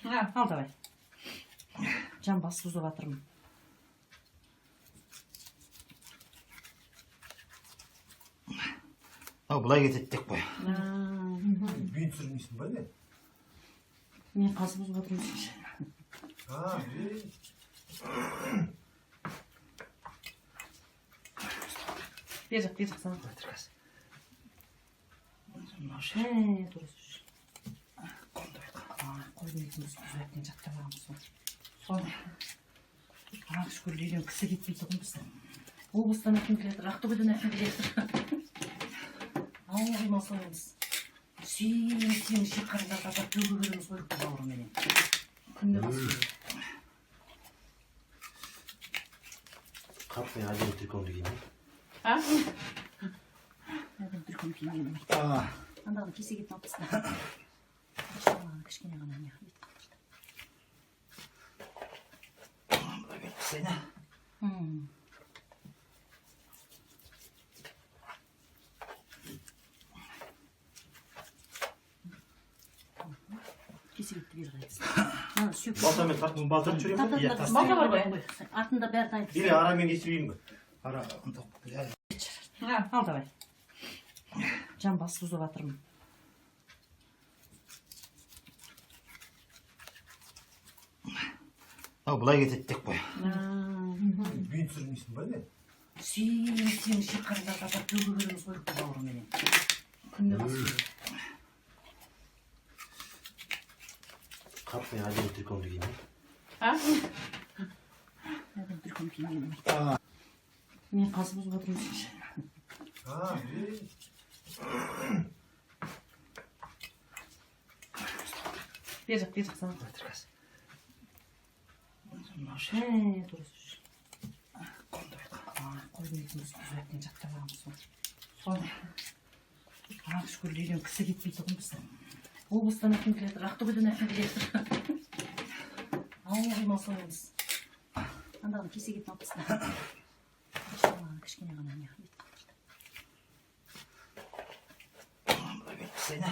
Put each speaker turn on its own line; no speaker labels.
Al давай. Can bas buza batırım.
Бұлай кететтік қой.
Бүйін сүрмейсің ба не?
Мен қазы бұзып отырмын. Бер жақ саған. Дұрыс. Қойдың етіміз күзәттен жақтап аламыз. Сол. Шүкір үйден кісі кетпей тұғын біздің. Облыстан әкім келеді, Ақтөбеден әкім келеді. Алла қимасаңыз. Сүйін шекарындарға да төгіп береміз қойып бауырыменен. Күнде басып.
Қаптай әдем түркомды кейіне.
Әдем түрком кейінген. Андағын кесе кетін алпысына. Шалаған кішкене ғана не қылып қалды.
Бұлай кетпесейді.
Кесе кетті бері қайтсын.
Балтамен тартын балтыр жүрем бе?
Балта бар ғой. Артында бәрі дайын.
Бері арамен кесірейін бе?
Ал давай. Can bas buza batırım.
Бұлай кететтік қой.
Бүйін сүрмейсің ба не?
Сүйін шекарындарға да төгіп береміз қойып бауырыменен. Күнде басып.
Қаптай әдем түркомды кейіне.
Әдем түрком кейінген. Мен қазы бұзып отырмын. Бер жақ саған. Дұрыс. Қойдың етіміз күзәттен жақтап аламыз. Сол. Шүкір үйден кісі кетпей тұғын біздің. Облыстан әкім келеді, Ақтөбеден әкім келеді. Алла қимасаңыз. Андағын кесе кетін алпысына. Шалаған кішкене ғана не қылып қалды.
Бұлай кетпесейді.